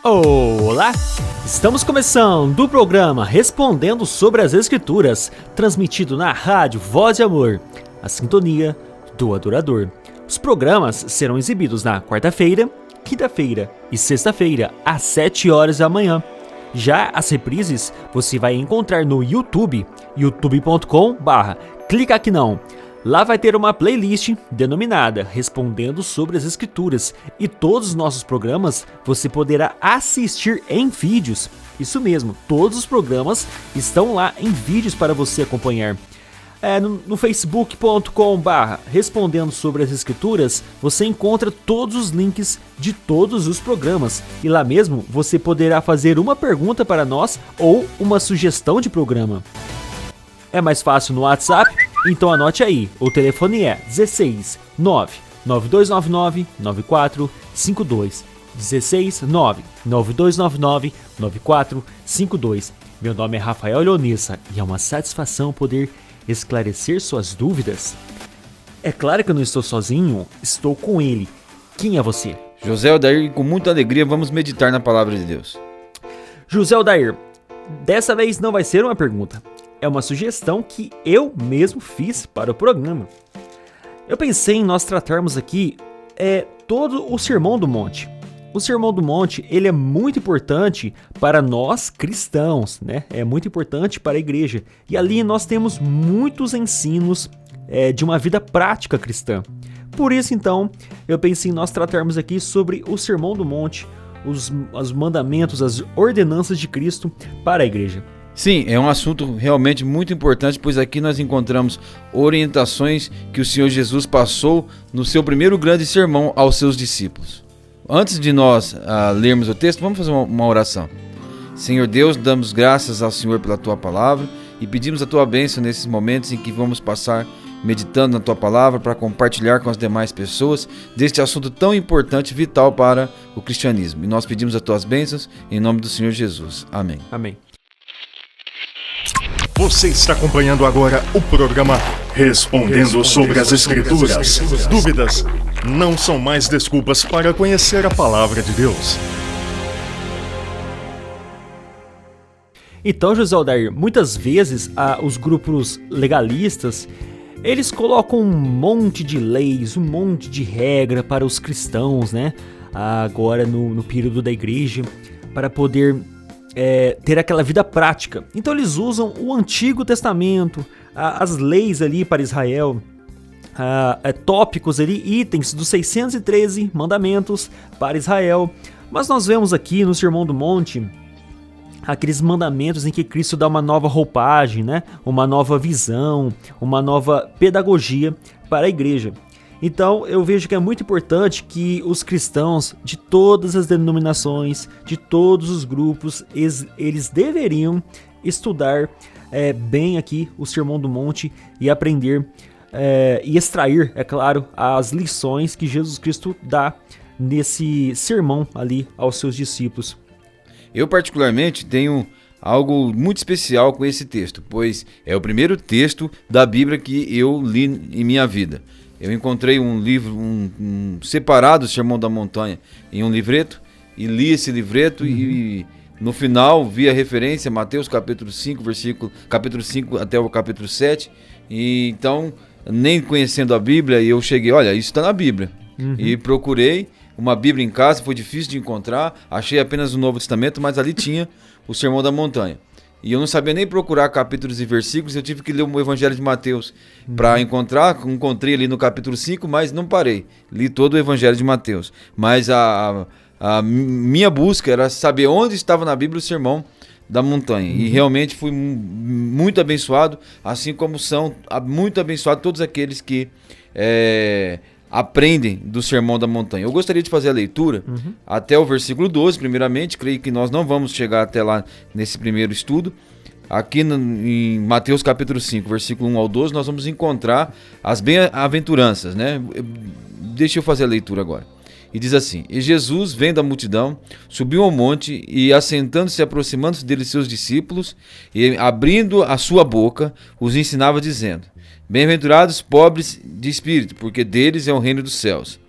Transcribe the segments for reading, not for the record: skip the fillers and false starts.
Olá! Estamos começando o programa Respondendo sobre as Escrituras, transmitido na rádio Voz de Amor, a sintonia do adorador. Os programas serão exibidos na quarta-feira, quinta-feira e sexta-feira, às 7 horas da manhã. Já as reprises você vai encontrar no YouTube, youtube.com/clica aqui não. Lá vai ter uma playlist denominada Respondendo sobre as Escrituras e todos os nossos programas você poderá assistir em vídeos. Isso mesmo, todos os programas estão lá em vídeos para você acompanhar. No facebook.com/Respondendo sobre as Escrituras você encontra todos os links de todos os programas e lá mesmo você poderá fazer uma pergunta para nós ou uma sugestão de programa. É mais fácil no WhatsApp? Então anote aí, o telefone é 16 99299 9452. 16 99299 9452. Meu nome é Rafael Leonissa e é uma satisfação poder esclarecer suas dúvidas. É claro que eu não estou sozinho, estou com ele. Quem é você? José Odair, com muita alegria vamos meditar na palavra de Deus. José Odair, dessa vez não vai ser uma pergunta. É uma sugestão que eu mesmo fiz para o programa. Eu pensei em nós tratarmos aqui todo o Sermão do Monte. O Sermão do Monte ele é muito importante para nós cristãos, né? É muito importante para a igreja. E ali nós temos muitos ensinos de uma vida prática cristã. Por isso, então, eu pensei em nós tratarmos aqui sobre o Sermão do Monte, os mandamentos, as ordenanças de Cristo para a igreja. Sim, é um assunto realmente muito importante, pois aqui nós encontramos orientações que o Senhor Jesus passou no seu primeiro grande sermão aos seus discípulos. Antes de nós lermos o texto, vamos fazer uma oração. Senhor Deus, damos graças ao Senhor pela Tua palavra e pedimos a Tua bênção nesses momentos em que vamos passar meditando na Tua palavra para compartilhar com as demais pessoas deste assunto tão importante e vital para o cristianismo. E nós pedimos as Tuas bênçãos em nome do Senhor Jesus. Amém. Amém. Você está acompanhando agora o programa Respondendo sobre as Escrituras. Dúvidas não são mais desculpas para conhecer a palavra de Deus. Então, José Odair, muitas vezes os grupos legalistas, eles colocam um monte de leis, um monte de regra para os cristãos, né? Agora no período da igreja, para poder ter aquela vida prática. Então eles usam o Antigo Testamento, as leis ali para Israel, tópicos ali, itens dos 613 mandamentos para Israel. Mas nós vemos aqui no Sermão do Monte aqueles mandamentos em que Cristo dá uma nova roupagem, né? Uma nova visão, uma nova pedagogia para a igreja. Então eu vejo que é muito importante que os cristãos de todas as denominações, de todos os grupos, eles deveriam estudar bem aqui o Sermão do Monte e aprender e extrair, é claro, as lições que Jesus Cristo dá nesse sermão ali aos seus discípulos. Eu particularmente tenho algo muito especial com esse texto, pois é o primeiro texto da Bíblia que eu li em minha vida. Eu encontrei um livro, um separado Sermão da Montanha em um livreto e li esse livreto e no final vi a referência Mateus capítulo 5, capítulo 5 até o capítulo 7 e então nem conhecendo a Bíblia eu cheguei, olha, isso está na Bíblia e procurei uma Bíblia em casa, foi difícil de encontrar, achei apenas o Novo Testamento, mas ali tinha o Sermão da Montanha. E eu não sabia nem procurar capítulos e versículos, eu tive que ler o Evangelho de Mateus para encontrei ali no capítulo 5, mas não parei, li todo o Evangelho de Mateus. Mas a minha busca era saber onde estava na Bíblia o Sermão da Montanha. E realmente fui muito abençoado, assim como são muito abençoados todos aqueles que aprendem do Sermão da Montanha. Eu gostaria de fazer a leitura até o versículo 12, primeiramente. Creio que nós não vamos chegar até lá nesse primeiro estudo. Aqui em Mateus capítulo 5, versículo 1 ao 12, nós vamos encontrar as bem-aventuranças, né? Deixa eu fazer a leitura agora. E diz assim: E Jesus, vendo a multidão, subiu ao monte e, assentando-se e aproximando-se dele seus discípulos, e abrindo a sua boca, os ensinava dizendo: Bem-aventurados pobres de espírito, porque deles é o reino dos céus.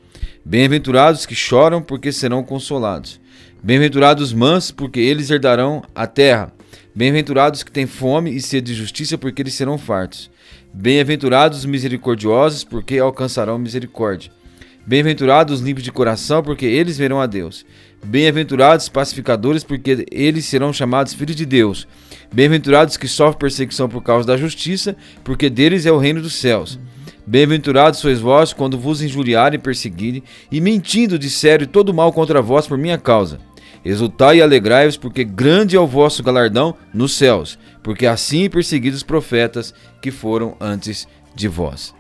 Bem-aventurados que choram, porque serão consolados. Bem-aventurados os mansos, porque eles herdarão a terra. Bem-aventurados que têm fome e sede de justiça, porque eles serão fartos. Bem-aventurados os misericordiosos, porque alcançarão misericórdia. Bem-aventurados os limpos de coração, porque eles verão a Deus. Bem-aventurados os pacificadores, porque eles serão chamados filhos de Deus. Bem-aventurados que sofrem perseguição por causa da justiça, porque deles é o reino dos céus. Bem-aventurados sois vós quando vos injuriarem e perseguirem, e mentindo disserem todo mal contra vós por minha causa. Exultai e alegrai-vos, porque grande é o vosso galardão nos céus, porque assim perseguidos os profetas que foram antes de vós.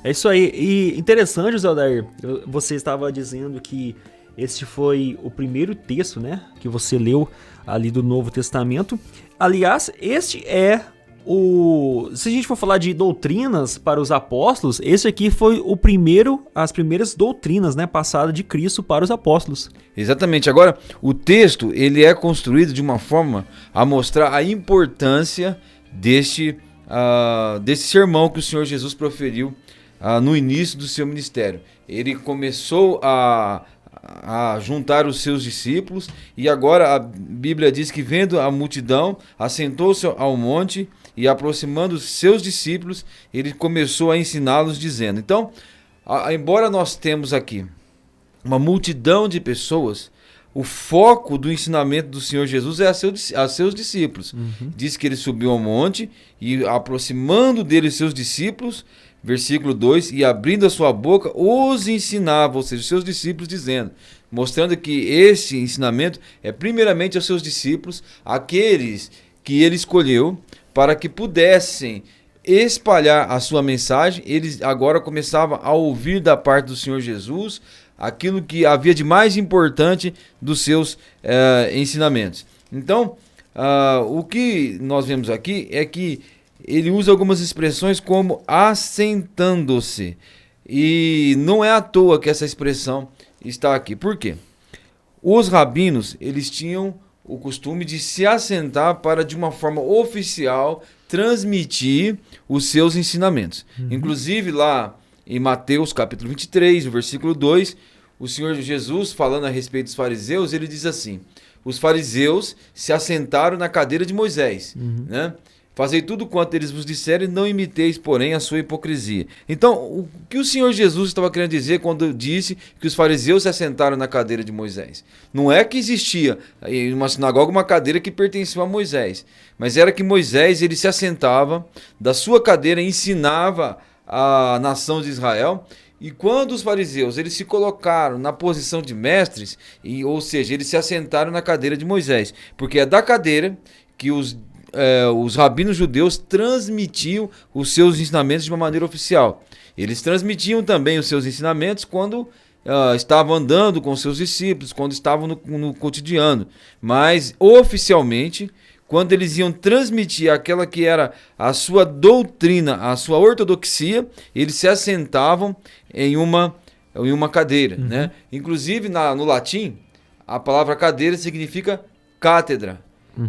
É isso aí. E interessante, José Odair, você estava dizendo que este foi o primeiro texto, né, que você leu ali do Novo Testamento. Aliás, este é se a gente for falar de doutrinas para os apóstolos, esse aqui foi as primeiras doutrinas, né, passadas de Cristo para os apóstolos. Exatamente. Agora, o texto ele é construído de uma forma a mostrar a importância desse sermão que o Senhor Jesus proferiu no início do seu ministério. Ele começou a juntar os seus discípulos, e agora a Bíblia diz que, vendo a multidão, assentou-se ao monte e, aproximando os seus discípulos, ele começou a ensiná-los, dizendo. Então, embora nós temos aqui uma multidão de pessoas, o foco do ensinamento do Senhor Jesus é a seus discípulos. Diz que ele subiu ao monte e, aproximando dele seus discípulos, versículo 2, e abrindo a sua boca, os ensinava, ou seja, os seus discípulos, dizendo, mostrando que esse ensinamento é primeiramente aos seus discípulos, aqueles que ele escolheu para que pudessem espalhar a sua mensagem. Eles agora começavam a ouvir da parte do Senhor Jesus aquilo que havia de mais importante dos seus ensinamentos. Então, o que nós vemos aqui é que ele usa algumas expressões como assentando-se. E não é à toa que essa expressão está aqui. Por quê? Os rabinos, eles tinham o costume de se assentar para, de uma forma oficial, transmitir os seus ensinamentos. Inclusive, lá em Mateus capítulo 23, no versículo 2, o Senhor Jesus, falando a respeito dos fariseus, ele diz assim: os fariseus se assentaram na cadeira de Moisés, né? Fazei tudo quanto eles vos disserem, não imiteis, porém, a sua hipocrisia. Então, o que o Senhor Jesus estava querendo dizer quando disse que os fariseus se assentaram na cadeira de Moisés? Não é que existia em uma sinagoga uma cadeira que pertencia a Moisés, mas era que Moisés ele se assentava da sua cadeira, ensinava a nação de Israel. E quando os fariseus eles se colocaram na posição de mestres, ou seja, eles se assentaram na cadeira de Moisés, porque é da cadeira que os rabinos judeus transmitiam os seus ensinamentos de uma maneira oficial. Eles transmitiam também os seus ensinamentos quando estavam andando com seus discípulos, quando estavam no cotidiano. Mas, oficialmente, quando eles iam transmitir aquela que era a sua doutrina, a sua ortodoxia, eles se assentavam em uma cadeira. Né? Inclusive, no latim, a palavra cadeira significa cátedra.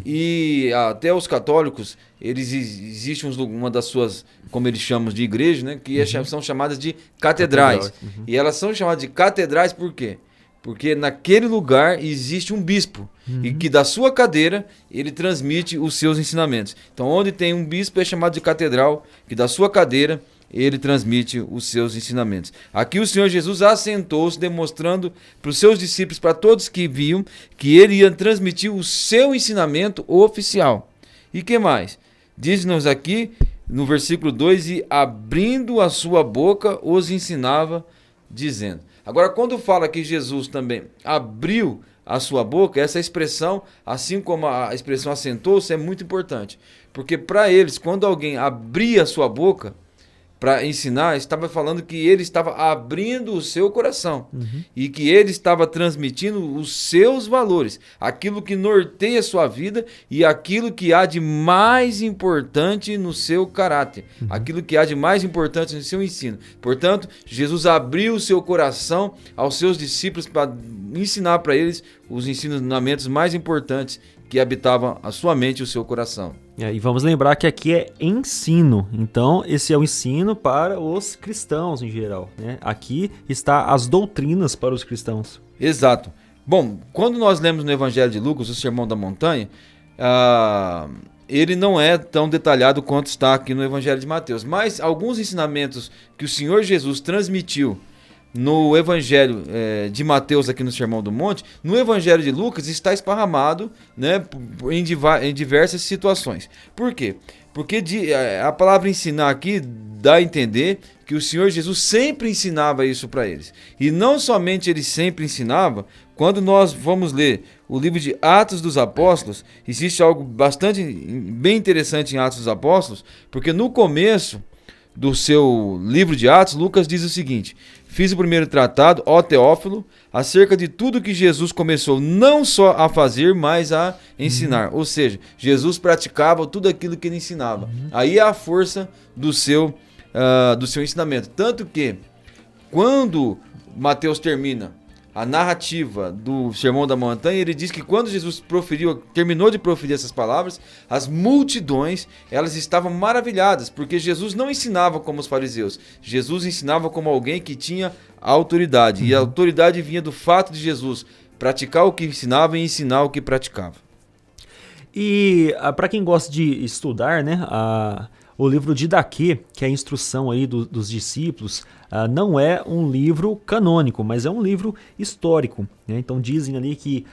E até os católicos, existe uma das suas, como eles chamam de igreja, né, que são chamadas de catedrais. E elas são chamadas de catedrais por quê? Porque naquele lugar existe um bispo, e que da sua cadeira ele transmite os seus ensinamentos. Então, onde tem um bispo é chamado de catedral, que da sua cadeira ele transmite os seus ensinamentos. Aqui o Senhor Jesus assentou-se, demonstrando para os seus discípulos, para todos que viam, que ele ia transmitir o seu ensinamento oficial. E que mais? Diz-nos aqui no versículo 2, e abrindo a sua boca os ensinava, dizendo. Agora, quando fala que Jesus também abriu a sua boca, essa expressão, assim como a expressão assentou-se, é muito importante. Porque para eles, quando alguém abria a sua boca para ensinar, estava falando que ele estava abrindo o seu coração e que ele estava transmitindo os seus valores, aquilo que norteia a sua vida e aquilo que há de mais importante no seu caráter, aquilo que há de mais importante no seu ensino. Portanto, Jesus abriu o seu coração aos seus discípulos para ensinar para eles os ensinamentos mais importantes que habitavam a sua mente e o seu coração. E vamos lembrar que aqui é ensino, então esse é o ensino para os cristãos em geral, né? Aqui está as doutrinas para os cristãos. Exato. Bom, quando nós lemos no Evangelho de Lucas, o Sermão da Montanha, ele não é tão detalhado quanto está aqui no Evangelho de Mateus, mas alguns ensinamentos que o Senhor Jesus transmitiu no Evangelho de Mateus, aqui no Sermão do Monte, no Evangelho de Lucas está esparramado, né, em diversas situações. Por quê? Porque a palavra ensinar aqui dá a entender que o Senhor Jesus sempre ensinava isso para eles. E não somente ele sempre ensinava, quando nós vamos ler o livro de Atos dos Apóstolos, existe algo bem interessante em Atos dos Apóstolos, porque no começo do seu livro de Atos, Lucas diz o seguinte: fiz o primeiro tratado, ó Teófilo, acerca de tudo que Jesus começou não só a fazer, mas a ensinar. Ou seja, Jesus praticava tudo aquilo que ele ensinava. Aí é a força do seu ensinamento. Tanto que, quando Mateus termina a narrativa do Sermão da Montanha, ele diz que quando Jesus terminou de proferir essas palavras, as multidões, elas estavam maravilhadas, porque Jesus não ensinava como os fariseus. Jesus ensinava como alguém que tinha autoridade. E a autoridade vinha do fato de Jesus praticar o que ensinava e ensinar o que praticava. E para quem gosta de estudar, né, o livro de Didaquê, que é a instrução aí dos discípulos, não é um livro canônico, mas é um livro histórico, né? Então dizem ali que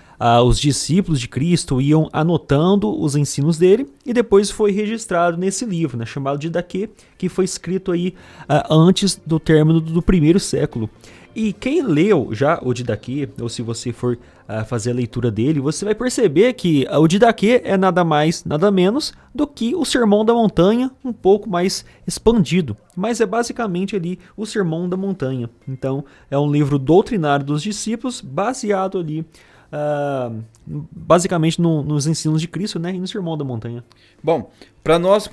os discípulos de Cristo iam anotando os ensinos dele e depois foi registrado nesse livro, né, chamado de Didaquê, que foi escrito aí antes do término do primeiro século. E quem leu já o Didaquê, ou se você for fazer a leitura dele, você vai perceber que o Didaquê é nada mais, nada menos do que o Sermão da Montanha, um pouco mais expandido. Mas é basicamente ali o Sermão da Montanha. Então é um livro doutrinário dos discípulos, baseado ali basicamente nos ensinos de Cristo, né, e no Sermão da Montanha. Bom, para nós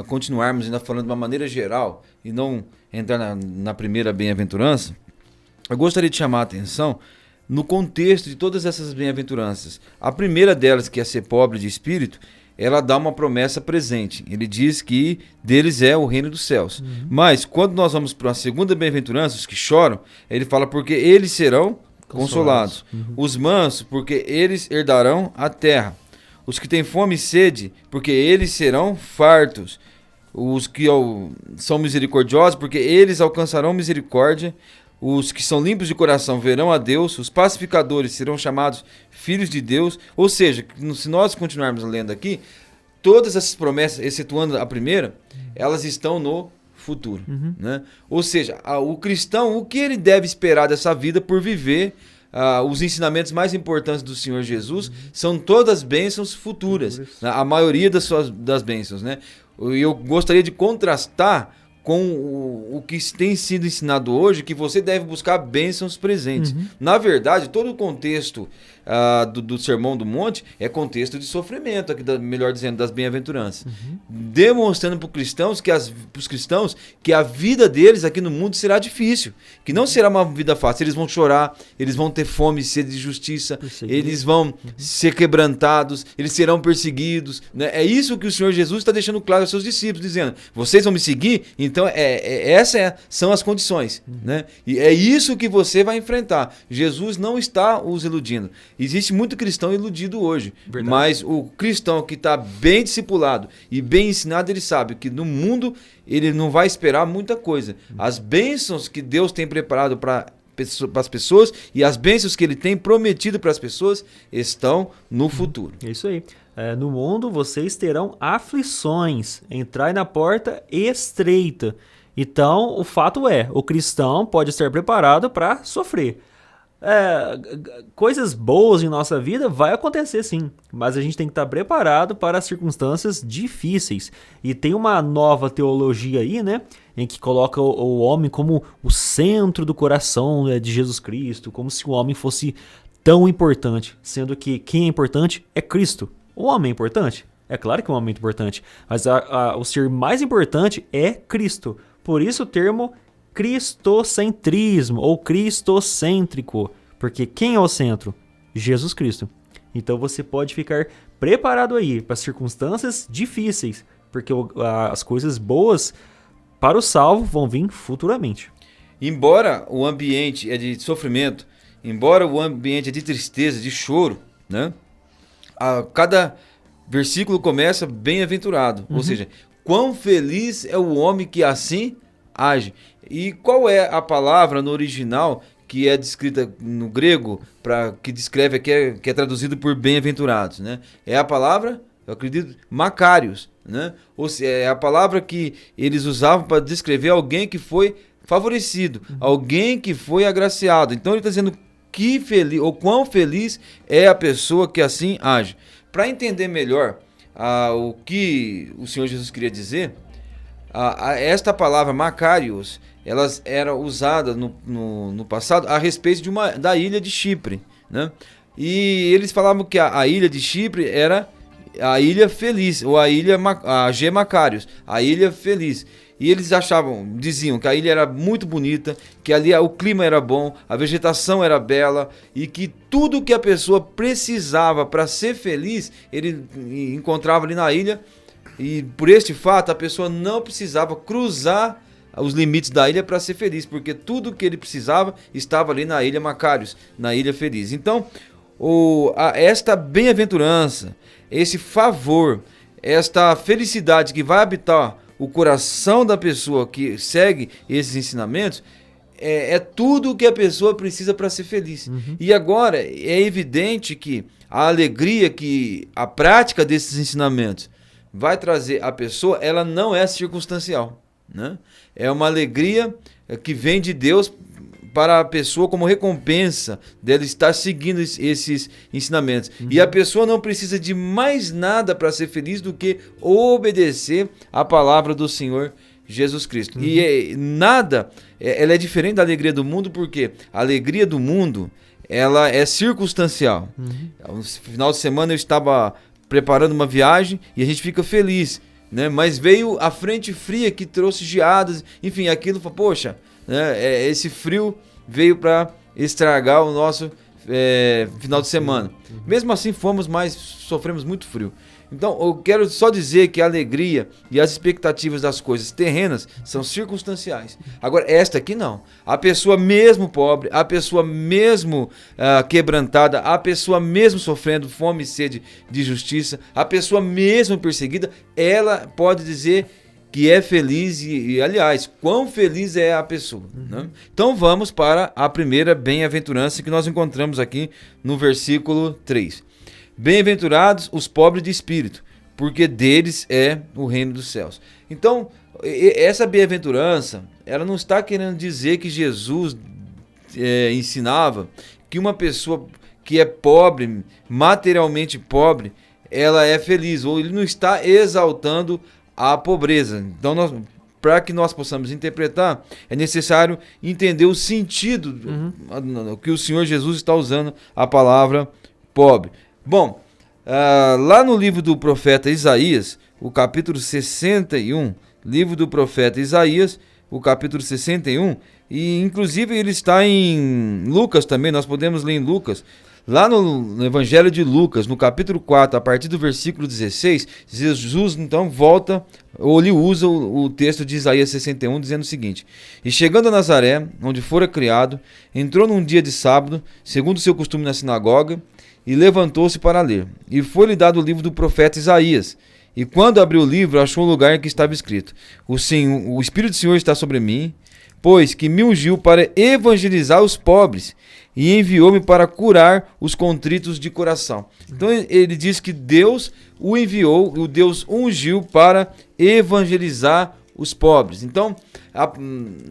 continuarmos ainda falando de uma maneira geral e não entrar na primeira bem-aventurança, eu gostaria de chamar a atenção no contexto de todas essas bem-aventuranças. A primeira delas, que é ser pobre de espírito, ela dá uma promessa presente. Ele diz que deles é o reino dos céus. Mas quando nós vamos para a segunda bem-aventurança, os que choram, ele fala porque eles serão consolados. Os mansos, porque eles herdarão a terra. Os que têm fome e sede, porque eles serão fartos. Os que são misericordiosos, porque eles alcançarão misericórdia. Os que são limpos de coração verão a Deus, os pacificadores serão chamados filhos de Deus. Ou seja, se nós continuarmos lendo aqui, todas essas promessas, excetuando a primeira, elas estão no futuro. Né? Ou seja, o cristão, o que ele deve esperar dessa vida por viver os ensinamentos mais importantes do Senhor Jesus são todas bênçãos futuras. A maioria das bênçãos. Né? Eu gostaria de contrastar com o que tem sido ensinado hoje, que você deve buscar bênçãos presentes. Na verdade, todo o contexto do Sermão do Monte é contexto de sofrimento, aqui melhor dizendo, das bem-aventuranças. Demonstrando para os cristãos que a vida deles aqui no mundo será difícil, que não será uma vida fácil. Eles vão chorar, eles vão ter fome e sede de justiça, eles vão ser quebrantados, eles serão perseguidos. Né? É isso que o Senhor Jesus está deixando claro aos seus discípulos, dizendo: vocês vão me seguir? Então essas são as condições. Né? E é isso que você vai enfrentar. Jesus não está os iludindo. Existe muito cristão iludido hoje. Verdade. Mas o cristão que está bem discipulado e bem ensinado, ele sabe que no mundo ele não vai esperar muita coisa. As bênçãos que Deus tem preparado para as pessoas e as bênçãos que ele tem prometido para as pessoas estão no futuro. É isso aí. No mundo vocês terão aflições. Entrai na porta estreita. Então, o fato é, o cristão pode estar preparado para sofrer. Coisas boas em nossa vida vai acontecer sim, mas a gente tem que estar preparado para as circunstâncias difíceis. E tem uma nova teologia aí, né, em que coloca o homem como o centro do coração, né, de Jesus Cristo, como se o homem fosse tão importante, sendo que quem é importante é Cristo. O homem é importante? É claro que o homem é importante, mas o ser mais importante é Cristo. Por isso o termo cristocentrismo ou cristocêntrico, porque quem é o centro? Jesus Cristo. Então você pode ficar preparado aí para circunstâncias difíceis, porque as coisas boas para o salvo vão vir futuramente. Embora o ambiente é de sofrimento, embora o ambiente é de tristeza, de choro, né? Cada versículo começa bem-aventurado, ou seja, quão feliz é o homem que assim age. E qual é a palavra no original que é descrita no grego, que descreve aqui, que é traduzido por bem-aventurados, né? É a palavra, eu acredito, Macários, né? Ou seja, é a palavra que eles usavam para descrever alguém que foi favorecido, alguém que foi agraciado. Então ele está dizendo que feliz, ou quão feliz é a pessoa que assim age. Para entender melhor o que o Senhor Jesus queria dizer, esta palavra Macários, elas eram usadas no passado a respeito da ilha de Chipre, né? E eles falavam que a ilha de Chipre era a ilha feliz, ou a G Macários, a ilha feliz. E eles diziam que a ilha era muito bonita, que ali o clima era bom, a vegetação era bela e que tudo que a pessoa precisava para ser feliz, ele encontrava ali na ilha. E por este fato, a pessoa não precisava cruzar os limites da ilha para ser feliz, porque tudo que ele precisava estava ali na ilha Macários, na ilha feliz. Então, esta bem-aventurança, esse favor, esta felicidade que vai habitar o coração da pessoa que segue esses ensinamentos, é tudo o que a pessoa precisa para ser feliz. E agora é evidente que a alegria que a prática desses ensinamentos vai trazer à pessoa, ela não é circunstancial, né? É uma alegria que vem de Deus para a pessoa como recompensa dela estar seguindo esses ensinamentos. E a pessoa não precisa de mais nada para ser feliz do que obedecer à palavra do Senhor Jesus Cristo. E ela é diferente da alegria do mundo, porque a alegria do mundo, ela é circunstancial. No final de semana eu estava preparando uma viagem e a gente fica feliz, né? Mas veio a frente fria que trouxe geadas, enfim, aquilo, poxa, né? Esse frio veio para estragar o nosso final de semana. Mesmo assim sofremos muito frio. Então eu quero só dizer que a alegria e as expectativas das coisas terrenas são circunstanciais. Agora esta aqui não. A pessoa mesmo pobre, a pessoa mesmo quebrantada, a pessoa mesmo sofrendo fome e sede de justiça, a pessoa mesmo perseguida, ela pode dizer que é feliz e aliás, quão feliz é a pessoa, né? Então vamos para a primeira bem-aventurança que nós encontramos aqui no versículo 3. Bem-aventurados os pobres de espírito, porque deles é o reino dos céus. Então, essa bem-aventurança, ela não está querendo dizer que Jesus ensinava que uma pessoa que é pobre, materialmente pobre, ela é feliz, ou ele não está exaltando a pobreza. Então, para que nós possamos interpretar, é necessário entender o sentido que o Senhor Jesus está usando a palavra pobre. Bom, lá no livro do profeta Isaías, o capítulo 61, livro do profeta Isaías, o capítulo 61, e inclusive ele está em Lucas também, nós podemos ler em Lucas. Lá no Evangelho de Lucas, no capítulo 4, a partir do versículo 16, Jesus então volta, ou ele usa o texto de Isaías 61, dizendo o seguinte: E chegando a Nazaré, onde fora criado, entrou num dia de sábado, segundo o seu costume na sinagoga, e levantou-se para ler. E foi-lhe dado o livro do profeta Isaías. E quando abriu o livro, achou o lugar em que estava escrito: O Espírito do Senhor está sobre mim, pois que me ungiu para evangelizar os pobres, e enviou-me para curar os contritos de coração. Então ele diz que Deus o enviou, o Deus ungiu para evangelizar os pobres. Então,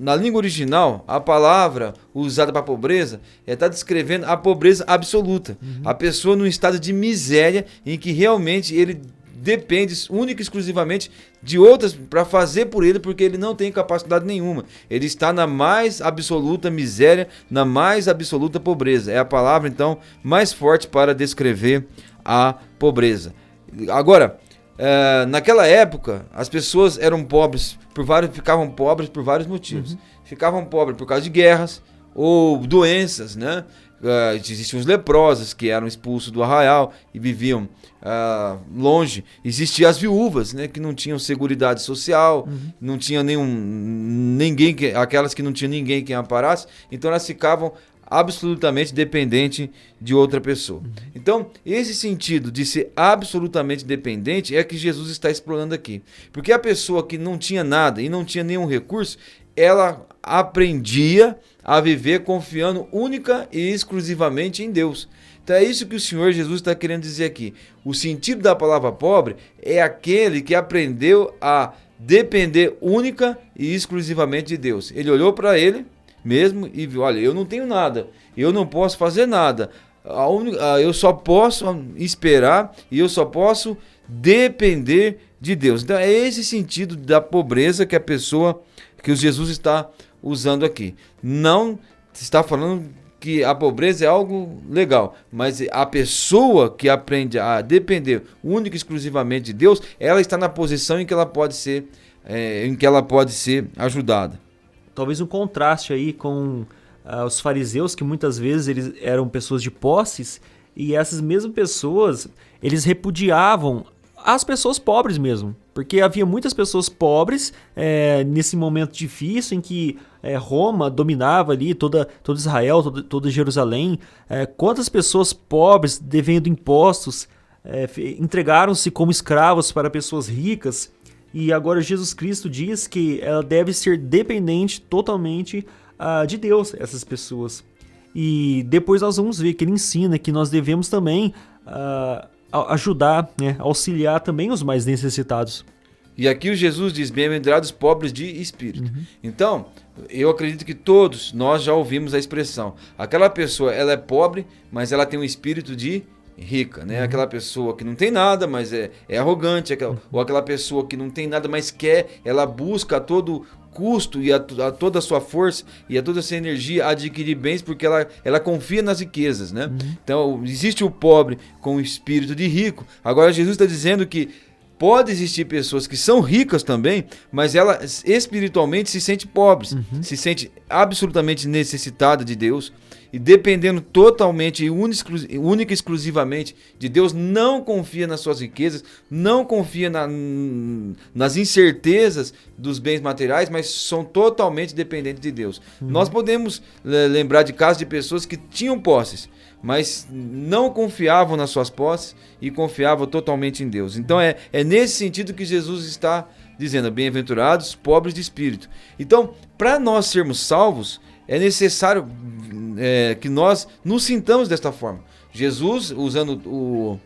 na língua original, a palavra usada para pobreza está descrevendo a pobreza absoluta. A pessoa num estado de miséria em que realmente ele depende única e exclusivamente de outras para fazer por ele, porque ele não tem capacidade nenhuma. Ele está na mais absoluta miséria, na mais absoluta pobreza. É a palavra, então, mais forte para descrever a pobreza. Agora, naquela época, as pessoas eram pobres ficavam pobres por vários motivos. Ficavam pobres por causa de guerras ou doenças, né? Existiam os leprosos que eram expulsos do arraial e viviam longe. Existiam as viúvas, né, que não tinham seguridade social, não tinham aquelas que não tinham ninguém que amparasse, então elas ficavam absolutamente dependente de outra pessoa. Então, esse sentido de ser absolutamente dependente é que Jesus está explorando aqui. Porque a pessoa que não tinha nada e não tinha nenhum recurso, ela aprendia a viver confiando única e exclusivamente em Deus. Então é isso que o Senhor Jesus está querendo dizer aqui. O sentido da palavra pobre é aquele que aprendeu a depender única e exclusivamente de Deus. Ele olhou para ele mesmo e viu, olha, eu não tenho nada, eu não posso fazer nada, eu só posso esperar e eu só posso depender de Deus. Então é esse sentido da pobreza que a pessoa, que o Jesus está usando aqui. Não está falando que a pobreza é algo legal, mas a pessoa que aprende a depender única e exclusivamente de Deus, ela está na posição em que ela pode ser, ajudada. Talvez um contraste aí com os fariseus, que muitas vezes eles eram pessoas de posses, e essas mesmas pessoas, eles repudiavam as pessoas pobres mesmo, porque havia muitas pessoas pobres nesse momento difícil em que Roma dominava ali todo Israel, toda Jerusalém. Quantas pessoas pobres, devendo impostos, entregaram-se como escravos para pessoas ricas, e agora Jesus Cristo diz que ela deve ser dependente totalmente de Deus, essas pessoas. E depois nós vamos ver que ele ensina que nós devemos também ajudar, auxiliar também os mais necessitados. E aqui o Jesus diz, bem-aventurados pobres de espírito. Então, eu acredito que todos nós já ouvimos a expressão. Aquela pessoa, ela é pobre, mas ela tem um espírito de rica, né? Aquela pessoa que não tem nada, mas é arrogante, ou aquela pessoa que não tem nada, mas ela busca a todo custo e a toda a sua força e a toda a sua energia adquirir bens, porque ela confia nas riquezas, né? Então, existe o pobre com o espírito de rico. Agora, Jesus está dizendo que pode existir pessoas que são ricas também, mas elas espiritualmente se sentem pobres, se sentem absolutamente necessitadas de Deus, e dependendo totalmente e única e exclusivamente de Deus, não confia nas suas riquezas, não confia nas incertezas dos bens materiais, mas são totalmente dependentes de Deus. Nós podemos lembrar de casos de pessoas que tinham posses, mas não confiavam nas suas posses e confiavam totalmente em Deus. Então é nesse sentido que Jesus está dizendo, bem-aventurados pobres de espírito. Então, para nós sermos salvos, é necessário que nós nos sintamos desta forma. Jesus, usando o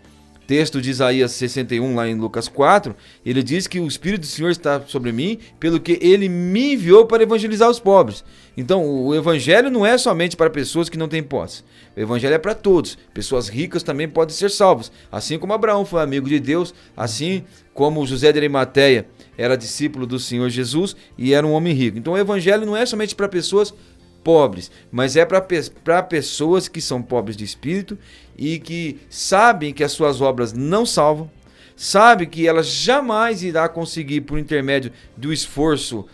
texto de Isaías 61, lá em Lucas 4, ele diz que o Espírito do Senhor está sobre mim, pelo que ele me enviou para evangelizar os pobres. Então, o evangelho não é somente para pessoas que não têm posse. O evangelho é para todos. Pessoas ricas também podem ser salvas. Assim como Abraão foi amigo de Deus, assim como José de Arimateia era discípulo do Senhor Jesus e era um homem rico. Então, o evangelho não é somente para pessoas pobres, mas é para pessoas que são pobres de espírito e que sabem que as suas obras não salvam, sabem que ela jamais irá conseguir, por intermédio do esforço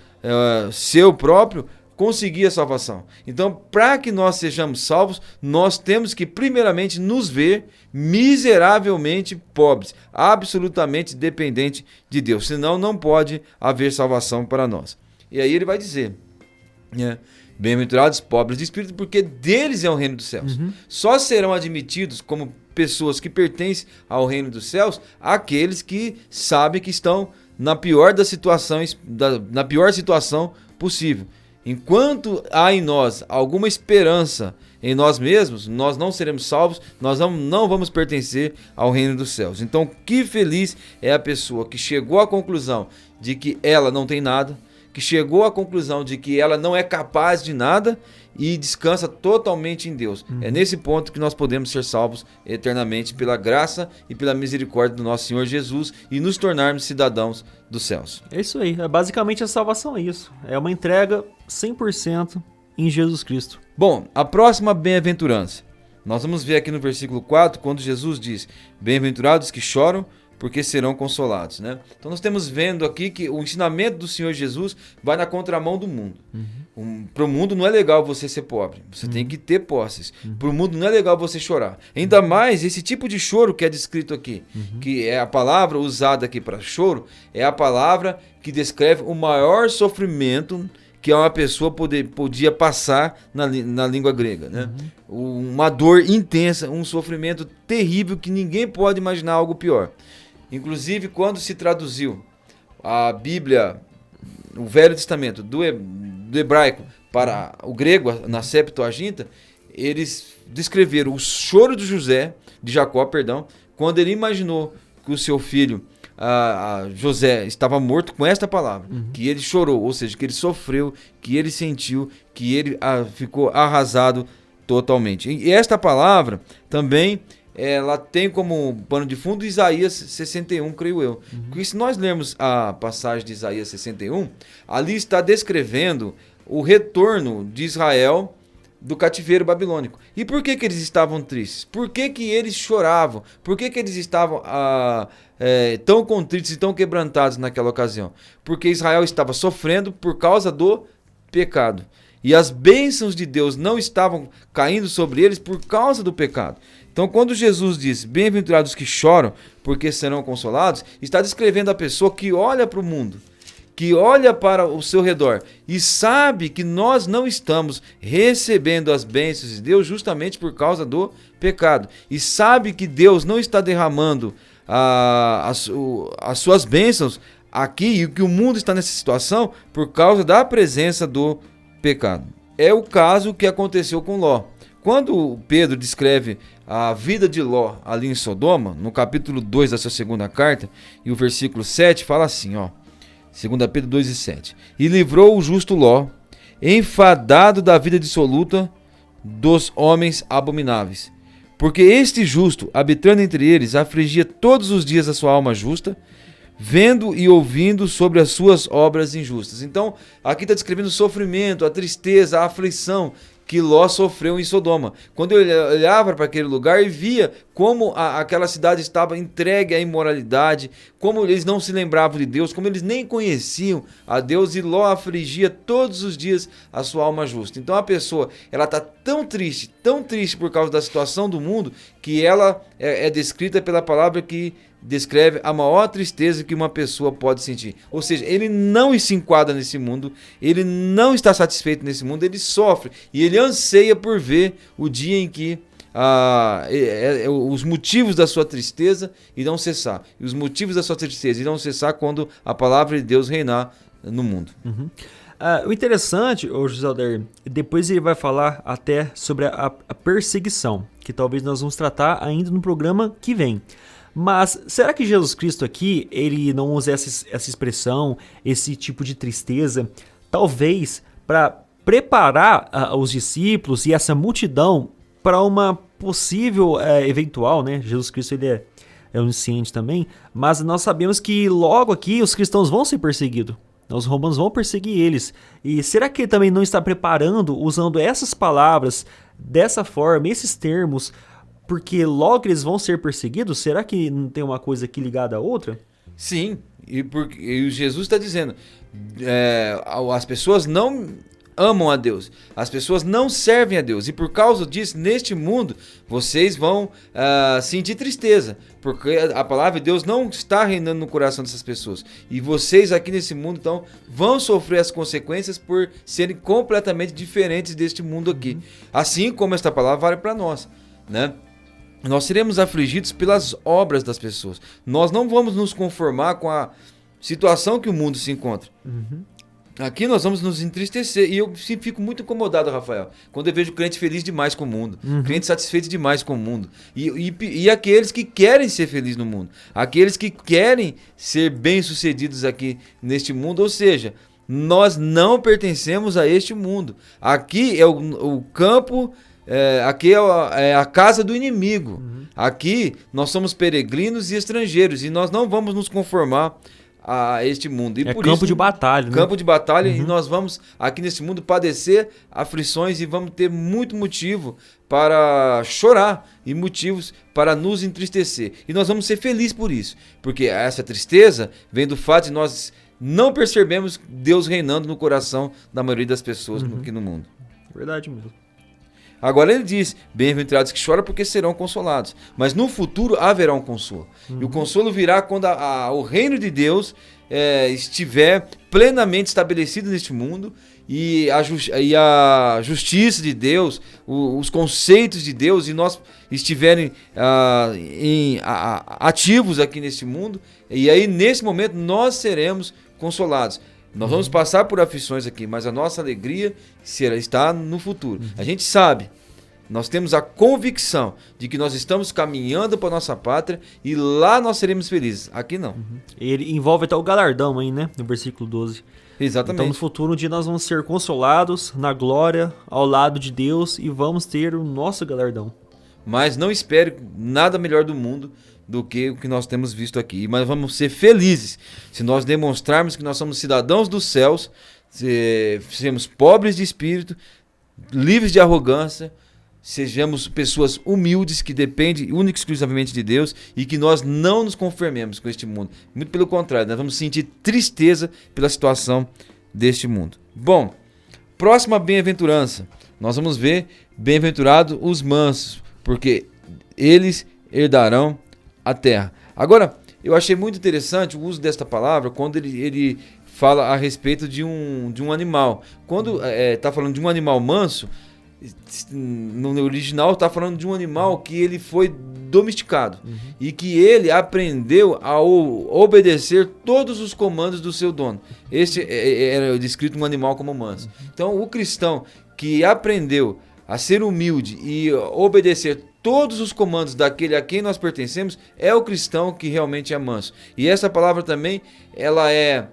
seu próprio, conseguir a salvação. Então, para que nós sejamos salvos, nós temos que primeiramente nos ver miseravelmente pobres, absolutamente dependentes de Deus, senão não pode haver salvação para nós. E aí ele vai dizer, bem-aventurados pobres de espírito, porque deles é o reino dos céus. Só serão admitidos como pessoas que pertencem ao reino dos céus aqueles que sabem que estão na pior das situações, na pior situação possível. Enquanto há em nós alguma esperança em nós mesmos, nós não seremos salvos, nós não vamos pertencer ao reino dos céus. Então, que feliz é a pessoa que chegou à conclusão de que ela não tem nada, que chegou à conclusão de que ela não é capaz de nada e descansa totalmente em Deus. É nesse ponto que nós podemos ser salvos eternamente pela graça e pela misericórdia do nosso Senhor Jesus e nos tornarmos cidadãos dos céus. É isso aí, basicamente a salvação é isso. É uma entrega 100% em Jesus Cristo. Bom, a próxima bem-aventurança. Nós vamos ver aqui no versículo 4, quando Jesus diz, bem-aventurados que choram, porque serão consolados, né? Então nós estamos vendo aqui que o ensinamento do Senhor Jesus vai na contramão do mundo. Para o mundo não é legal você ser pobre, você tem que ter posses. Para o mundo não é legal você chorar. Ainda mais esse tipo de choro que é descrito aqui, que é a palavra usada aqui para choro, é a palavra que descreve o maior sofrimento que uma pessoa podia passar na língua grega, né? Uma dor intensa, um sofrimento terrível que ninguém pode imaginar algo pior. Inclusive, quando se traduziu a Bíblia, o Velho Testamento, do hebraico para o grego, na Septuaginta, eles descreveram o choro de Jacó, quando ele imaginou que o seu filho, José, estava morto, com esta palavra, que ele chorou, ou seja, que ele sofreu, que ele sentiu, que ele ficou arrasado totalmente. E esta palavra também, ela tem como pano de fundo Isaías 61, creio eu. Porque se nós lermos a passagem de Isaías 61, ali está descrevendo o retorno de Israel do cativeiro babilônico. E por que eles estavam tristes? Por que eles choravam? Por que eles estavam tão contritos e tão quebrantados naquela ocasião? Porque Israel estava sofrendo por causa do pecado. E as bênçãos de Deus não estavam caindo sobre eles por causa do pecado. Então, quando Jesus diz, bem-aventurados que choram, porque serão consolados, está descrevendo a pessoa que olha para o mundo, que olha para o seu redor e sabe que nós não estamos recebendo as bênçãos de Deus justamente por causa do pecado. E sabe que Deus não está derramando as suas bênçãos aqui e que o mundo está nessa situação por causa da presença do pecado. É o caso que aconteceu com Ló. Quando Pedro descreve a vida de Ló ali em Sodoma, no capítulo 2 da sua segunda carta, e o versículo 7 fala assim, 2 Pedro 2:7. E livrou o justo Ló, enfadado da vida dissoluta dos homens abomináveis. Porque este justo, habitando entre eles, afligia todos os dias a sua alma justa, vendo e ouvindo sobre as suas obras injustas. Então, aqui está descrevendo o sofrimento, a tristeza, a aflição que Ló sofreu em Sodoma. Quando ele olhava para aquele lugar e via como aquela cidade estava entregue à imoralidade, como eles não se lembravam de Deus, como eles nem conheciam a Deus, e Ló afligia todos os dias a sua alma justa. Então a pessoa, ela está tão triste por causa da situação do mundo, que ela é descrita pela palavra que descreve a maior tristeza que uma pessoa pode sentir. Ou seja, ele não se enquadra nesse mundo, ele não está satisfeito nesse mundo, ele sofre e ele anseia por ver o dia em que os motivos da sua tristeza irão cessar. E os motivos da sua tristeza irão cessar quando a palavra de Deus reinar no mundo. O interessante, José Aldair, depois ele vai falar até sobre a perseguição, que talvez nós vamos tratar ainda no programa que vem. Mas será que Jesus Cristo aqui, ele não usa essa expressão, esse tipo de tristeza, talvez para preparar os discípulos e essa multidão para uma possível eventual, né? Jesus Cristo ele é onisciente também, mas nós sabemos que logo aqui os cristãos vão ser perseguidos. Os romanos vão perseguir eles. E será que ele também não está preparando, usando essas palavras, dessa forma, esses termos, porque logo eles vão ser perseguidos? Será que não tem uma coisa aqui ligada à outra? Sim, e Jesus está dizendo, as pessoas não amam a Deus, as pessoas não servem a Deus, e por causa disso, neste mundo, vocês vão sentir tristeza, porque a palavra de Deus não está reinando no coração dessas pessoas, e vocês aqui nesse mundo, então, vão sofrer as consequências por serem completamente diferentes deste mundo aqui, assim como esta palavra vale para nós, né? Nós seremos afligidos pelas obras das pessoas. Nós não vamos nos conformar com a situação que o mundo se encontra. Aqui nós vamos nos entristecer. E eu fico muito incomodado, Rafael, quando eu vejo crente feliz demais com o mundo. Crente satisfeito demais com o mundo. E aqueles que querem ser felizes no mundo. Aqueles que querem ser bem-sucedidos aqui neste mundo. Ou seja, nós não pertencemos a este mundo. Aqui é o campo... aqui é a casa do inimigo. Aqui nós somos peregrinos e estrangeiros e nós não vamos nos conformar a este mundo. E por campo isso, de batalha, né? Campo de batalha, e nós vamos aqui nesse mundo padecer aflições e vamos ter muito motivo para chorar e motivos para nos entristecer. E nós vamos ser felizes por isso, porque essa tristeza vem do fato de nós não percebemos Deus reinando no coração da maioria das pessoas aqui no mundo. Verdade mesmo. Agora ele diz, bem-aventurados que choram porque serão consolados. Mas no futuro haverá um consolo. E o consolo virá quando o reino de Deus estiver plenamente estabelecido neste mundo e a justiça de Deus, os conceitos de Deus, e nós estiverem ativos aqui neste mundo, e aí nesse momento nós seremos consolados. Nós vamos passar por aflições aqui, mas a nossa alegria está no futuro. A gente sabe, nós temos a convicção de que nós estamos caminhando para a nossa pátria e lá nós seremos felizes. Aqui não. Ele envolve até o galardão aí, né? No versículo 12. Exatamente. Então no futuro um dia nós vamos ser consolados na glória ao lado de Deus e vamos ter o nosso galardão. Mas não espere nada melhor do mundo do que o que nós temos visto aqui. Mas vamos ser felizes se nós demonstrarmos que nós somos cidadãos dos céus, sermos pobres de espírito, livres de arrogância, sejamos pessoas humildes que dependem única e exclusivamente de Deus e que nós não nos conformemos com este mundo. Muito pelo contrário, nós vamos sentir tristeza pela situação deste mundo. Bom, próxima bem-aventurança. Nós vamos ver bem-aventurados os mansos, porque eles herdarão a terra. Agora, eu achei muito interessante o uso desta palavra quando ele fala a respeito de um animal. Quando está falando de um animal manso, no original está falando de um animal que ele foi domesticado e que ele aprendeu a obedecer todos os comandos do seu dono. Este era descrito um animal como manso. Então o cristão que aprendeu a ser humilde e obedecer todos os comandos daquele a quem nós pertencemos é o cristão que realmente é manso. E essa palavra também ela é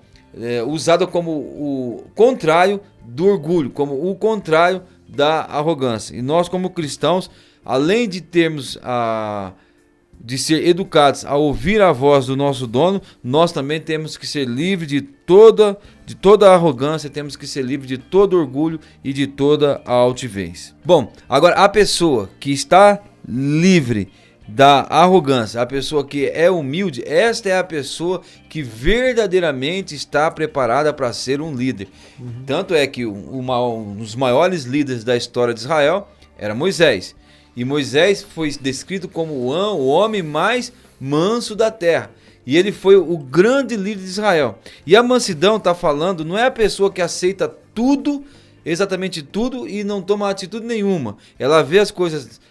usada como o contrário do orgulho, como o contrário da arrogância. E nós como cristãos, além de termos de ser educados a ouvir a voz do nosso dono, nós também temos que ser livres de toda a arrogância, temos que ser livres de todo orgulho e de toda a altivez. Bom, agora a pessoa que está livre da arrogância, a pessoa que é humilde, esta é a pessoa que verdadeiramente está preparada para ser um líder. Tanto é que um dos maiores líderes da história de Israel era Moisés. E Moisés foi descrito como o homem mais manso da terra. E ele foi o grande líder de Israel. E a mansidão está falando, não é a pessoa que aceita tudo, exatamente tudo, e não toma atitude nenhuma. Ela vê as coisas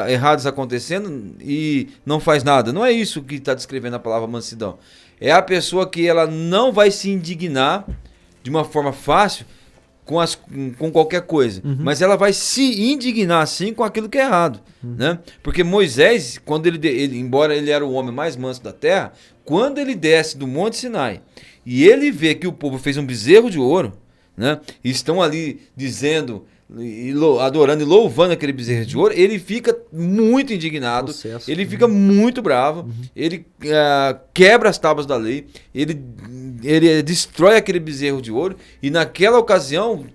erradas acontecendo e não faz nada. Não é isso que está descrevendo a palavra mansidão. É a pessoa que ela não vai se indignar de uma forma fácil com qualquer coisa, mas ela vai se indignar sim com aquilo que é errado, né? Porque Moisés, quando ele embora ele era o homem mais manso da terra, quando ele desce do Monte Sinai e ele vê que o povo fez um bezerro de ouro, né? E estão ali dizendo adorando e louvando aquele bezerro de ouro, ele fica muito indignado, ele fica muito bravo, ele quebra as tábuas da lei, ele destrói aquele bezerro de ouro e naquela ocasião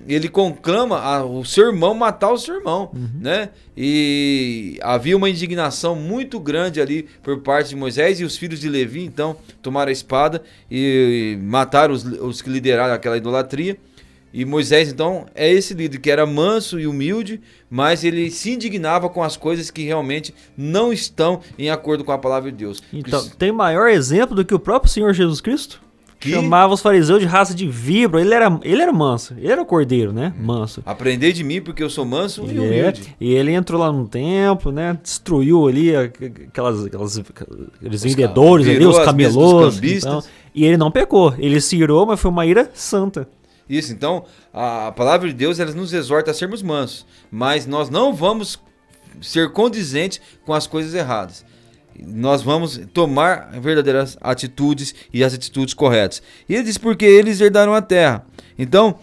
ele conclama o seu irmão matar o seu irmão, né? E havia uma indignação muito grande ali por parte de Moisés, e os filhos de Levi então tomaram a espada e mataram os que lideraram aquela idolatria. E Moisés, então, é esse líder que era manso e humilde, mas ele se indignava com as coisas que realmente não estão em acordo com a palavra de Deus. Então, tem maior exemplo do que o próprio Senhor Jesus Cristo? Que chamava os fariseus de raça de víbora. Ele era manso, ele era o cordeiro, né? Manso. Aprendei de mim porque eu sou manso e humilde. E ele entrou lá no templo, né? Destruiu ali aqueles vendedores ali, os camelôs. Então, e ele não pecou, ele se irou, mas foi uma ira santa. Isso, então a palavra de Deus ela nos exorta a sermos mansos, mas nós não vamos ser condizentes com as coisas erradas. Nós vamos tomar verdadeiras atitudes e as atitudes corretas. E ele diz porque eles herdaram a terra. Então,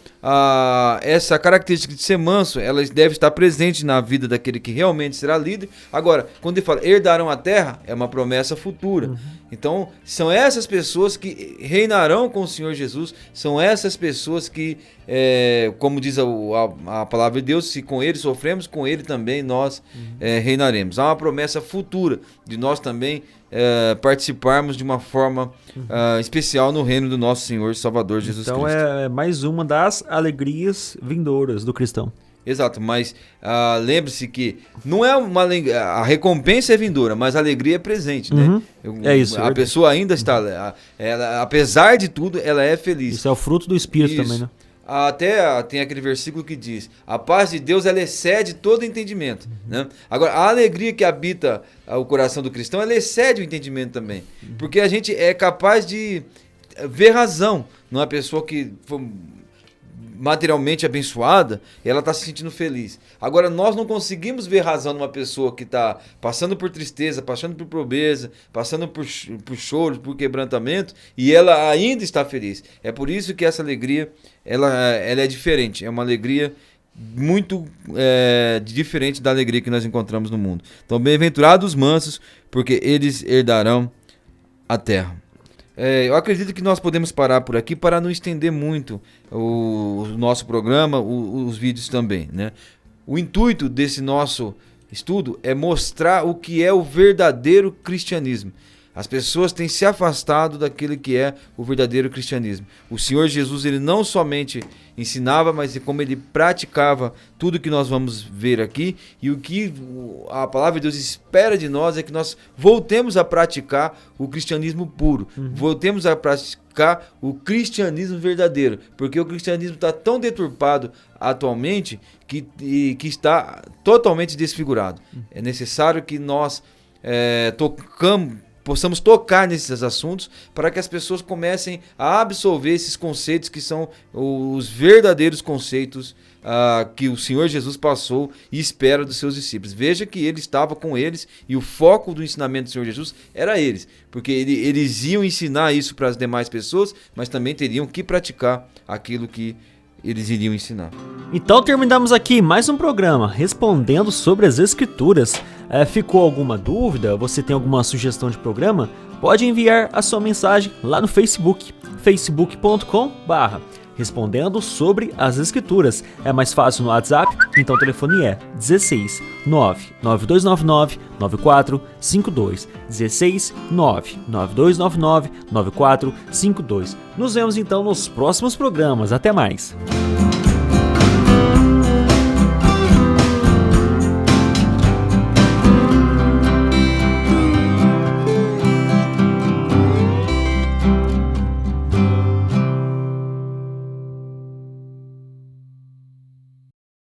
essa característica de ser manso, ela deve estar presente na vida daquele que realmente será líder. Agora, quando ele fala herdaram a terra, é uma promessa futura. Então, são essas pessoas que reinarão com o Senhor Jesus, são essas pessoas que, como diz a palavra de Deus, se com ele sofremos, com ele também nós reinaremos. Há uma promessa futura de nós também participarmos de uma forma especial no reino do nosso Senhor e Salvador Jesus Cristo. Então é mais uma das alegrias vindouras do cristão. Exato, mas lembre-se que não é a recompensa é vindoura, mas a alegria é presente, né? É isso. A pessoa ainda está, apesar de tudo, ela é feliz. Isso é o fruto do Espírito Isso. também, né? Até tem aquele versículo que diz: a paz de Deus ela excede todo entendimento, né? Agora, a alegria que habita o coração do cristão, ela excede o entendimento também, porque a gente é capaz de ver razão numa pessoa que foi materialmente abençoada, ela está se sentindo feliz. Agora, nós não conseguimos ver razão numa pessoa que está passando por tristeza, passando por pobreza, passando por choro, por quebrantamento, e ela ainda está feliz. É por isso que essa alegria, ela é diferente. É uma alegria muito diferente da alegria que nós encontramos no mundo. Então, bem-aventurados os mansos, porque eles herdarão a terra. Eu acredito que nós podemos parar por aqui para não estender muito o nosso programa, os vídeos também, né? O intuito desse nosso estudo é mostrar o que é o verdadeiro cristianismo. As pessoas têm se afastado daquele que é o verdadeiro cristianismo. O Senhor Jesus, ele não somente ensinava, mas como ele praticava tudo que nós vamos ver aqui. E o que a palavra de Deus espera de nós é que nós voltemos a praticar o cristianismo puro. Voltemos a praticar o cristianismo verdadeiro. Porque o cristianismo está tão deturpado atualmente que está totalmente desfigurado. É necessário que nós possamos tocar nesses assuntos para que as pessoas comecem a absorver esses conceitos que são os verdadeiros conceitos que o Senhor Jesus passou e espera dos seus discípulos. Veja que ele estava com eles e o foco do ensinamento do Senhor Jesus era eles, porque eles iam ensinar isso para as demais pessoas, mas também teriam que praticar aquilo que eles iriam ensinar. Então terminamos aqui mais um programa respondendo sobre as Escrituras. Ficou alguma dúvida? Você tem alguma sugestão de programa? Pode enviar a sua mensagem lá no Facebook, facebook.com/respondendo sobre as Escrituras. É mais fácil no WhatsApp, então o telefone é 16 99299 9452. 16 99299 9452. Nos vemos então nos próximos programas. Até mais!